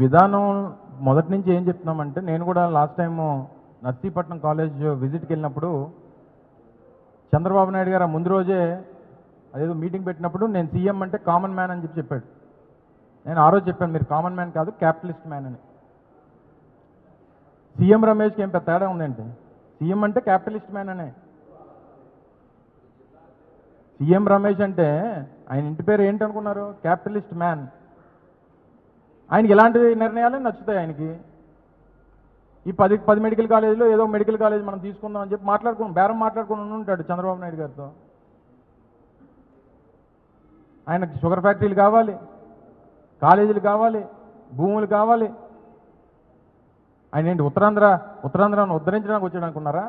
విధానం మొదటి నుంచి ఏం చెప్తున్నామంటే, నేను కూడా లాస్ట్ టైము నర్సీపట్నం కాలేజ్ విజిట్కి వెళ్ళినప్పుడు చంద్రబాబు నాయుడు గారు ముందు రోజే అదేదో మీటింగ్ పెట్టినప్పుడు నేను సీఎం అంటే కామన్ మ్యాన్ అని చెప్పాడు. నేను ఆ రోజు చెప్పాను, మీరు కామన్ మ్యాన్ కాదు క్యాపిటలిస్ట్ మ్యాన్ అని. సీఎం రమేష్కి ఏం పెద్ద తేడా ఉందంటే, సీఎం అంటే క్యాపిటలిస్ట్ మ్యాన్ అనే. సీఎం రమేష్ అంటే ఆయన ఇంటి పేరు ఏంటనుకున్నారు? Capitalist man. ఆయనకి ఇలాంటి నిర్ణయాలే నచ్చుతాయి. ఆయనకి ఈ 10 మెడికల్ కాలేజీలో ఏదో మెడికల్ కాలేజ్ మనం తీసుకుందాం అని చెప్పి బేరం మాట్లాడుకుని ఉంటాడు చంద్రబాబు నాయుడు గారితో. ఆయనకి షుగర్ ఫ్యాక్టరీలు కావాలి, కాలేజీలు కావాలి, భూములు కావాలి. ఆయన ఏంటి ఉత్తరాంధ్రను ఉద్ధరించడానికి వచ్చాడు అనుకున్నారా?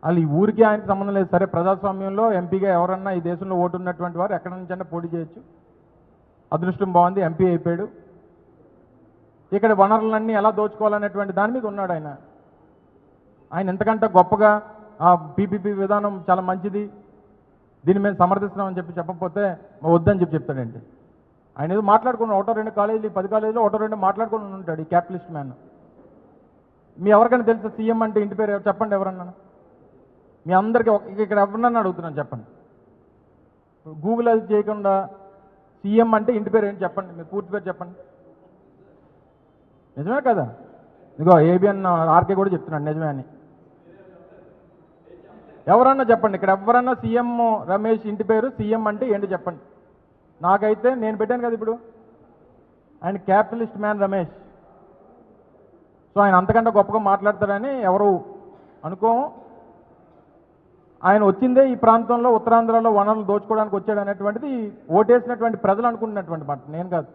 వాళ్ళు ఈ ఊరికి ఆయనకి సంబంధం లేదు. సరే, ప్రజాస్వామ్యంలో ఎంపీగా ఎవరన్నా ఈ దేశంలో ఓటు ఉన్నటువంటి వారు ఎక్కడి నుంచైనా పోటీ చేయొచ్చు. అదృష్టం బాగుంది, ఎంపీ అయిపోయాడు. ఇక్కడ వనరులన్నీ ఎలా దోచుకోవాలనేటువంటి దాని మీద ఉన్నాడు ఆయన. ఆయన ఎంతకంటే గొప్పగా పీపీపీ విధానం చాలా మంచిది, దీని మీద సమర్థిస్తున్నామని చెప్పకపోతే వద్దని చెప్తాడండి. ఆయన ఏదో మాట్లాడుకున్నాడు, 1-2 కాలేజీలు 10 కాలేజీలో 1-2 మాట్లాడుకుని ఉంటాడు ఈ క్యాపిటలిస్ట్ మ్యాన్. మీ ఎవరికైనా తెలుసా సీఎం అంటే ఇంటి పేరు చెప్పండి ఎవరన్నా? మీ అందరికీ ఇక్కడ ఎవరన్నా అడుగుతున్నాను చెప్పండి. గూగుల్ అది చేయకుండా సీఎం అంటే ఇంటి పేరు ఏంటి చెప్పండి, మీరు పూర్తి పేరు చెప్పండి. నిజమే కదా? ఇదిగో ఏబిఎన్ ఆర్కే కూడా చెప్తున్నాడు నిజమే అని. ఎవరన్నా చెప్పండి, ఇక్కడ ఎవరన్నా సీఎం రమేష్ ఇంటి పేరు సీఎం అంటే ఏంటి చెప్పండి. నాకైతే నేను పెట్టాను కదా ఇప్పుడు, ఆయన క్యాపిటలిస్ట్ మ్యాన్ రమేష్. సో ఆయన అంతకంటే గొప్పగా మాట్లాడతాడని ఎవరు అనుకోము. ఆయన వచ్చిందే ఈ ప్రాంతంలో ఉత్తరాంధ్రలో వనరులు దోచుకోవడానికి వచ్చాడు అనేటువంటిది ఓటేసినటువంటి ప్రజలు అనుకుంటున్నటువంటి మాట, నేను కాదు.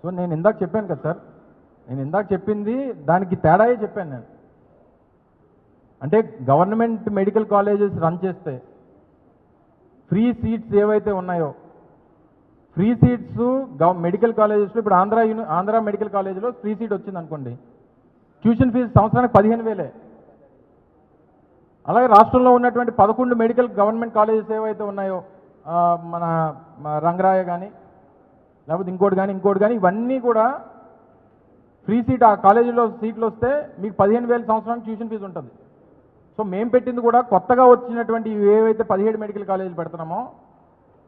సో నేను ఇందాక చెప్పాను కదా సార్, నేను ఇందాక చెప్పింది దానికి తేడాయే చెప్పాను నేను. అంటే గవర్నమెంట్ మెడికల్ కాలేజెస్ రన్ చేస్తే ఫ్రీ సీట్స్ ఏవైతే ఉన్నాయో, ఫ్రీ సీట్స్ మెడికల్ కాలేజెస్లో ఇప్పుడు ఆంధ్ర మెడికల్ కాలేజీలో ఫ్రీ సీట్ వచ్చింది అనుకోండి, ట్యూషన్ ఫీజు సంవత్సరానికి 15,000. అలాగే రాష్ట్రంలో ఉన్నటువంటి 11 మెడికల్ గవర్నమెంట్ కాలేజెస్ ఏవైతే ఉన్నాయో, మన రంగరాయ కానీ లేకపోతే ఇంకోటి కానీ ఇవన్నీ కూడా ఫ్రీ సీట్. ఆ కాలేజీలో సీట్లు వస్తే మీకు 15,000 సంవత్సరానికి ట్యూషన్ ఫీజు ఉంటుంది. సో మేము పెట్టింది కూడా కొత్తగా వచ్చినటువంటి ఏవైతే 17 మెడికల్ కాలేజీలు పెడుతున్నామో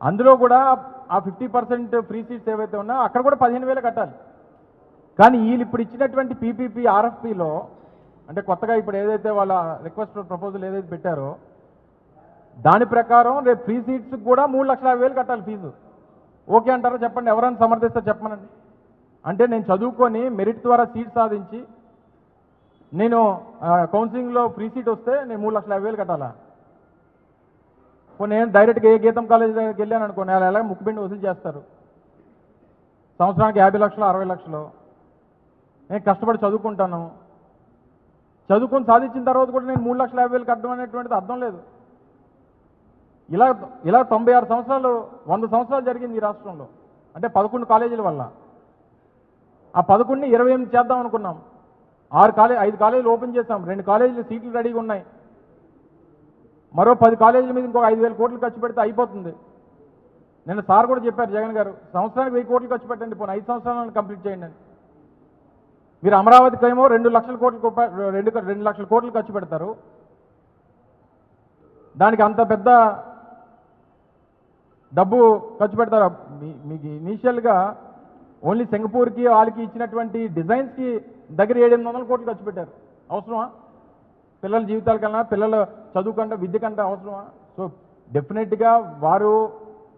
అందులో కూడా ఆ 50% ఫ్రీ సీట్స్ ఏవైతే ఉన్నాయో అక్కడ కూడా 15,000 కట్టాలి. కానీ వీళ్ళు ఇప్పుడు ఇచ్చినటువంటి పీపీపీ ఆర్ఎఫ్పీలో, అంటే కొత్తగా ఇప్పుడు ఏదైతే వాళ్ళ రిక్వెస్ట్ ప్రపోజల్ ఏదైతే పెట్టారో దాని ప్రకారం రేపు ఫ్రీ సీట్స్కి కూడా 3,50,000 కట్టాలి ఫీజు. ఓకే అంటారా చెప్పండి, ఎవరైనా సమర్థిస్తారు చెప్పమనండి. అంటే నేను చదువుకొని మెరిట్ ద్వారా సీట్ సాధించి నేను కౌన్సిలింగ్లో ఫ్రీ సీట్ వస్తే నేను 3,50,000 కట్టాలా? నేను డైరెక్ట్గా ఏ గీతం కాలేజ్ దగ్గరికి వెళ్ళాను అనుకోండి, అలా ఎలాగ ముక్కుబిండి వసూలు చేస్తారు. సంవత్సరానికి 50 లక్షలు 60 లక్షలు. నేను కష్టపడి చదువుకుంటాను, చదువుకొని సాధించిన తర్వాత కూడా నేను 3,50,000 కట్టడం అనేటువంటిది అర్థం లేదు. ఇలా 96 సంవత్సరాలు 100 సంవత్సరాలు జరిగింది ఈ రాష్ట్రంలో. అంటే 11 కాలేజీల వల్ల. ఆ 11ని 28 చేద్దాం అనుకున్నాం. 5 కాలేజీలు ఓపెన్ చేస్తాం, 2 కాలేజీలు సీట్లు రెడీగా ఉన్నాయి. మరో 10 కాలేజీల మీద ఇంకొక 5,000 కోట్లు ఖర్చు పెడితే అయిపోతుంది. నిన్న సార్ కూడా చెప్పారు జగన్ గారు, సంవత్సరానికి 1000 కోట్లు ఖర్చు పెట్టండి, పోనీ 5 సంవత్సరాలను కంప్లీట్ చేయండి అని. మీరు అమరావతికి ఏమో 2 లక్షల కోట్లు ఖర్చు పెడతారు. దానికి అంత పెద్ద డబ్బు ఖర్చు పెడతారు. మీకు ఇనీషియల్గా ఓన్లీ సింగపూర్కి వాళ్ళకి ఇచ్చినటువంటి డిజైన్స్కి దగ్గర 700-800 కోట్లు ఖర్చు పెట్టారు. అవసరమా? పిల్లల జీవితాల కన్నా, పిల్లల చదువు కంటే, విద్య కంటే అవసరమా? సో డెఫినెట్గా వారు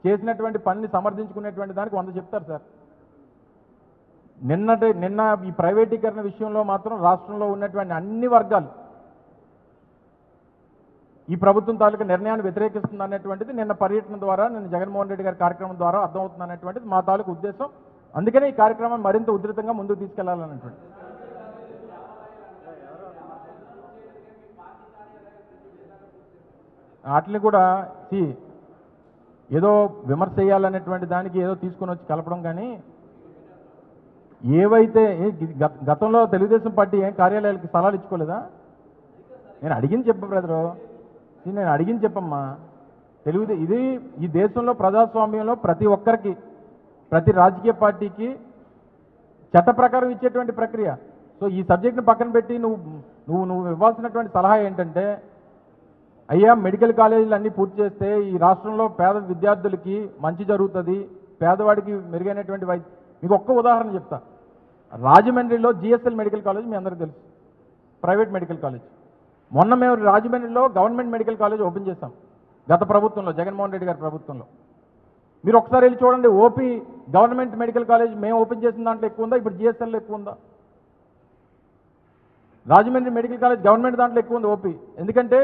చేసినటువంటి పనిని సమర్థించుకునేటువంటి దానికి 100 చెప్తారు సార్. నిన్న ఈ ప్రైవేటీకరణ విషయంలో మాత్రం రాష్ట్రంలో ఉన్నటువంటి అన్ని వర్గాలు ఈ ప్రభుత్వం తాలూకా నిర్ణయాన్ని వ్యతిరేకిస్తుంది అనేటువంటిది నిన్న పర్యటన ద్వారా, నిన్న జగన్మోహన్ రెడ్డి గారి కార్యక్రమం ద్వారా అర్థమవుతుంది అనేటువంటిది మా తాలూకు ఉద్దేశం. అందుకనే ఈ కార్యక్రమం మరింత ఉధృతంగా ముందుకు తీసుకెళ్లాలన్నటువంటి. వాటిని కూడా ఏదో విమర్శ చేయాలనేటువంటి దానికి ఏదో తీసుకొని వచ్చి కలపడం, కానీ ఏవైతే గతంలో తెలుగుదేశం పార్టీ ఏం కార్యాలయాలకి స్థలాలు ఇచ్చుకోలేదా? నేను అడిగింది చెప్పు బ్రదరు. నేను అడిగింది చెప్పమ్మా. ఇది ఈ దేశంలో ప్రజాస్వామ్యంలో ప్రతి ఒక్కరికి, ప్రతి రాజకీయ పార్టీకి చట్ట ప్రకారం ఇచ్చేటువంటి ప్రక్రియ. సో ఈ సబ్జెక్ట్ని పక్కన పెట్టి నువ్వు ఇవ్వాల్సినటువంటి సలహా ఏంటంటే, అయ్యా మెడికల్ కాలేజీలు అన్నీ పూర్తి చేస్తే ఈ రాష్ట్రంలో పేద విద్యార్థులకి మంచి జరుగుతుంది, పేదవాడికి మెరుగైనటువంటి మీకు ఒక్క ఉదాహరణ చెప్తా. రాజమండ్రిలో జిఎస్ఎల్ మెడికల్ కాలేజ్ మీ అందరికీ తెలుసు, ప్రైవేట్ మెడికల్ కాలేజ్. మొన్న మేము రాజమండ్రిలో గవర్నమెంట్ మెడికల్ కాలేజ్ ఓపెన్ చేశాం గత ప్రభుత్వంలో, జగన్మోహన్ రెడ్డి గారి ప్రభుత్వంలో. మీరు ఒకసారి వెళ్ళి చూడండి, ఓపీ గవర్నమెంట్ మెడికల్ కాలేజ్ మేము ఓపెన్ చేసిన దాంట్లో ఎక్కువ ఉందా, ఇప్పుడు జిఎస్ఎల్లో ఎక్కువ ఉందా? రాజమండ్రి మెడికల్ కాలేజ్ గవర్నమెంట్ దాంట్లో ఎక్కువ ఉంది ఓపీ, ఎందుకంటే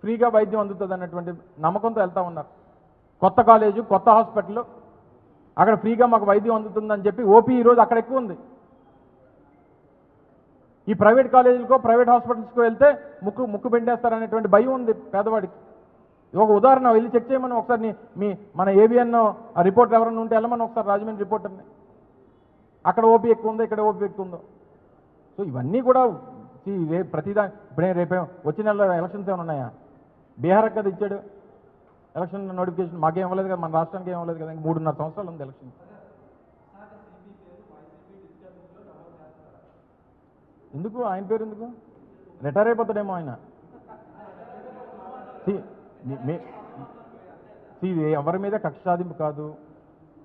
ఫ్రీగా వైద్యం అందుతుంది అన్నటువంటి నమ్మకంతో వెళ్తా ఉన్నారు. కొత్త కాలేజు, కొత్త హాస్పిటల్, అక్కడ ఫ్రీగా మాకు వైద్యం అందుతుందని చెప్పి ఓపీ ఈరోజు అక్కడ ఎక్కువ ఉంది. ఈ ప్రైవేట్ కాలేజీలకో ప్రైవేట్ హాస్పిటల్స్కో వెళ్తే ముక్కు పెండేస్తారనేటువంటి భయం ఉంది పేదవాడికి. ఒక ఉదాహరణ వెళ్ళి చెక్ చేయమని ఒకసారి మన ఏబిఎన్ రిపోర్ట్ ఎవరైనా ఉంటే వెళ్ళమని ఒకసారి రాజమండ్రి రిపోర్టర్ని. అక్కడ ఓపీ ఎక్కువ ఉందో, ఇక్కడ ఓపీ ఎక్కువ ఉందో. సో ఇవన్నీ కూడా ప్రతిదా ఇప్పుడే రేపే వచ్చే నెలలో ఎలక్షన్స్ ఏమైనా ఉన్నాయా? బీహార్ కదా ఇచ్చాడు ఎలక్షన్ నోటిఫికేషన్, మాకేం ఇవ్వలేదు కదా, మన రాష్ట్రానికి ఏం ఇవ్వలేదు కదా. 3.5 సంవత్సరాలు ఉంది ఎలక్షన్. ఎందుకు ఆయన పేరు ఎందుకు? రిటైర్ అయిపోతాడేమో ఆయన. ఇది ఎవరి మీద కక్ష సాధింపు కాదు.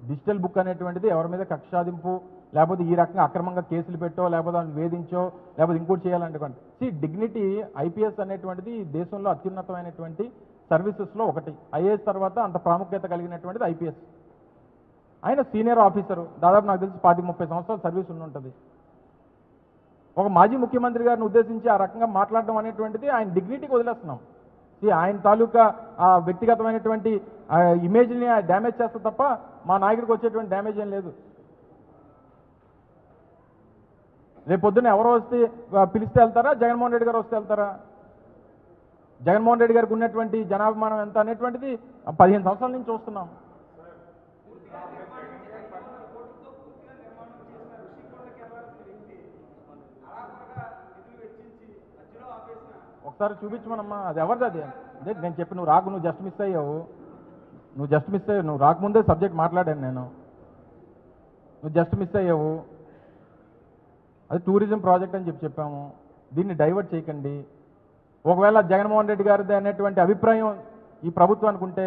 డిజిటల్ బుక్ అనేటువంటిది ఎవరి మీద కక్ష సాధింపు, లేకపోతే ఈ రకంగా అక్రమంగా కేసులు పెట్టో, లేకపోతే వాళ్ళని వేధించో, లేకపోతే ఇంకోటి చేయాలంటే డిగ్నిటీ ఐపీఎస్ అనేటువంటిది దేశంలో అత్యున్నతమైనటువంటి సర్వీసెస్లో ఒకటి. ఐఏఎస్ తర్వాత అంత ప్రాముఖ్యత కలిగినటువంటిది ఐపీఎస్. ఆయన సీనియర్ ఆఫీసరు, దాదాపు నాకు తెలిసి 25-30 సంవత్సరాలు సర్వీస్ ఉంటుంది. ఒక మాజీ ముఖ్యమంత్రి గారిని ఉద్దేశించి ఆ రకంగా మాట్లాడడం అనేటువంటిది ఆయన డిగ్నిటీకి వదిలేస్తున్నాం. ఆయన తాలూకా ఆ వ్యక్తిగతమైనటువంటి ఇమేజ్ని డ్యామేజ్ చేస్తే తప్ప మా నాయకుడికి వచ్చేటువంటి డ్యామేజ్ ఏం లేదు. రేపు పొద్దున్న ఎవరో వస్తే పిలిస్తే వెళ్తారా, జగన్మోహన్ రెడ్డి గారు వస్తే వెళ్తారా? జగన్మోహన్ రెడ్డి గారికి ఉన్నటువంటి జనాభిమానం ఎంత అనేటువంటిది 15 సంవత్సరాల నుంచి చూస్తున్నాం. ఒకసారి చూపించమనమ్మా, అది ఎవరిది? అది నేను చెప్పి నువ్వు రాకు, నువ్వు జస్ట్ మిస్ అయ్యావు, నువ్వు రాకముందే సబ్జెక్ట్ మాట్లాడాను నేను, నువ్వు జస్ట్ మిస్ అయ్యావు. అది టూరిజం ప్రాజెక్ట్ అని చెప్పాము, దీన్ని డైవర్ట్ చేయకండి. ఒకవేళ జగన్మోహన్ రెడ్డి గారిది అనేటువంటి అభిప్రాయం ఈ ప్రభుత్వానికి ఉంటే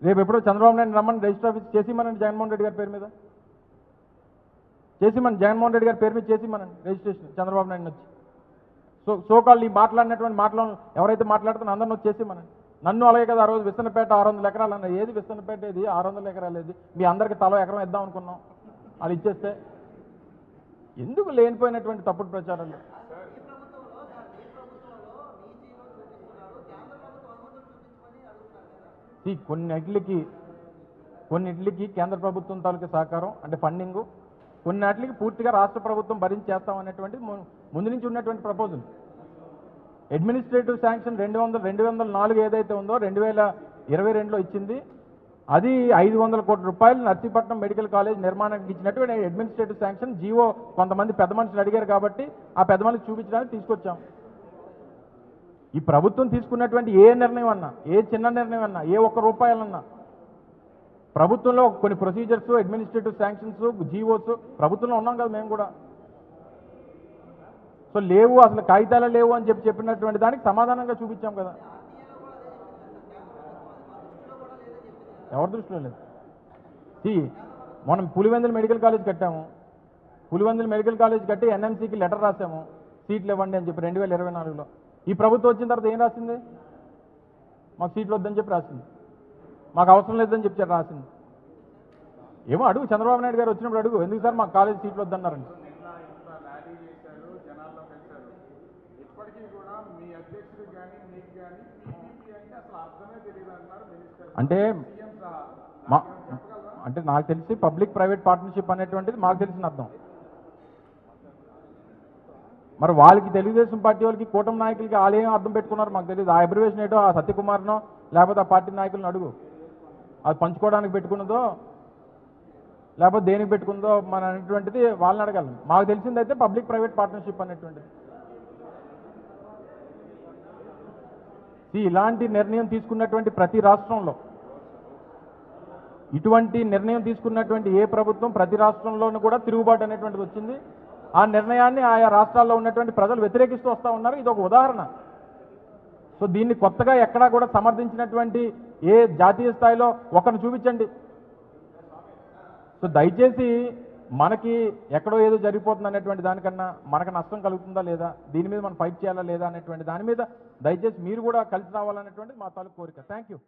రేపు ఎప్పుడో చంద్రబాబు నాయుడు రమ్మని రిజిస్టర్ ఆఫీస్ చేసిమనండి, జగన్మోహన్ రెడ్డి గారి పేరు మీద చేసిమని, జగన్మోహన్ రెడ్డి గారి పేరు మీద చేసిమనండి రిజిస్ట్రేషన్, చంద్రబాబు నాయుడు వచ్చి. సోకాళ్ళు ఈ మాట్లాడినటువంటి మాటలు ఎవరైతే మాట్లాడుతున్నా అందరిని వచ్చేసి నన్ను అలాగే కదా ఆ రోజు విస్తన్నపేట 600 ఎకరాలు అన్న, ఏది విస్తన్నపేట, ఏది 600 ఎకరాలు, ఏది మీ అందరికి తలో ఎకరం ఇద్దాం అనుకున్నాం, వాళ్ళు ఇచ్చేస్తే ఎందుకు లేనిపోయినటువంటి తప్పుడు ప్రచారాలు? కొన్నిటికి కేంద్ర ప్రభుత్వం తాలూకా సహకారం అంటే ఫండింగు, కొన్నిటికి పూర్తిగా రాష్ట్ర ప్రభుత్వం భరించి చేస్తామనేటువంటిది ముందు నుంచి ఉన్నటువంటి ప్రపోజల్. అడ్మినిస్ట్రేటివ్ శాంక్షన్ 204 ఏదైతే ఉందో 2022లో ఇచ్చింది, అది 500 కోట్ల రూపాయలు నర్సీపట్నం మెడికల్ కాలేజ్ నిర్మాణానికి ఇచ్చినటువంటి అడ్మినిస్ట్రేటివ్ శాంక్షన్. జీవో కొంతమంది పెద్ద మనుషులు అడిగారు కాబట్టి ఆ పెద్ద మనుషులు చూపించడానికి తీసుకొచ్చాం. ఈ ప్రభుత్వం తీసుకున్నటువంటి ఏ నిర్ణయం అన్నా, ఏ చిన్న నిర్ణయం అన్నా, ఏ ఒక్క రూపాయలన్నా ప్రభుత్వంలో కొన్ని ప్రొసీజర్స్, అడ్మినిస్ట్రేటివ్ శాంక్షన్స్, జీవోస్ ప్రభుత్వంలో ఉన్నాం కదా మేము కూడా. సో లేవు, అసలు కాగితాలే లేవు అని చెప్పినటువంటి దానికి సమాధానంగా చూపించాం కదా. ఎవరి దృష్టిలో లేదు. మనం పులివెందుల మెడికల్ కాలేజ్ కట్టాము, పులివెందుల మెడికల్ కాలేజ్ కట్టి ఎన్ఎంసీకి లెటర్ రాసాము, సీట్లు ఇవ్వండి అని చెప్పి 2024లో. ఈ ప్రభుత్వం వచ్చిన తర్వాత ఏం రాసింది? మాకు సీట్లు వద్దని చెప్పి రాసింది, మాకు అవసరం లేదని చెప్పి రాసింది. ఏమో అడుగు, చంద్రబాబు నాయుడు గారు వచ్చినప్పుడు అడుగు, ఎందుకు సార్ మాకు కాలేజ్ సీట్లు వద్దన్నారండి. అంటే నాకు తెలిసి పబ్లిక్ ప్రైవేట్ పార్ట్నర్షిప్ అనేటువంటిది మాకు తెలిసిన అర్థం. మరి వాళ్ళకి తెలుగుదేశం పార్టీ వాళ్ళకి కూటమి నాయకులకి వాళ్ళు ఏం అర్థం పెట్టుకున్నారు మాకు తెలియదు. ఆ అబ్రివేషన్ ఏంటో ఆ సత్యకుమార్నో లేకపోతే ఆ పార్టీ నాయకులను అడుగు, అది పంచుకోవడానికి పెట్టుకున్నదో లేకపోతే దేనికి పెట్టుకుందో మన అనేటువంటిది వాళ్ళని అడగాలి. మాకు తెలిసిందైతే పబ్లిక్ ప్రైవేట్ పార్ట్నర్షిప్ అనేటువంటిది. ఇలాంటి నిర్ణయం తీసుకున్నటువంటి ప్రతి రాష్ట్రంలో, ఇటువంటి నిర్ణయం తీసుకున్నటువంటి ఏ ప్రభుత్వం ప్రతి రాష్ట్రంలోనూ కూడా తిరుగుబాటు అనేటువంటిది వచ్చింది. ఆ నిర్ణయాన్ని ఆయా రాష్ట్రాల్లో ఉన్నటువంటి ప్రజలు వ్యతిరేకిస్తూ వస్తూ ఉన్నారు. ఇది ఒక ఉదాహరణ. సో దీన్ని కొత్తగా ఎక్కడా కూడా సమర్థించినటువంటి ఏ జాతీయ స్థాయిలో ఒకరిని చూపించండి. సో దయచేసి మనకి ఎక్కడో ఏదో జరిగిపోతుంది అనేటువంటి దానికన్నా మనకు నష్టం కలుగుతుందా లేదా, దీని మీద మనం ఫైట్ చేయాలా లేదా అనేటువంటి దాని మీద దయచేసి మీరు కూడా కలిసి రావాలనేటువంటిది మా తాలూకు కోరిక. Thank you.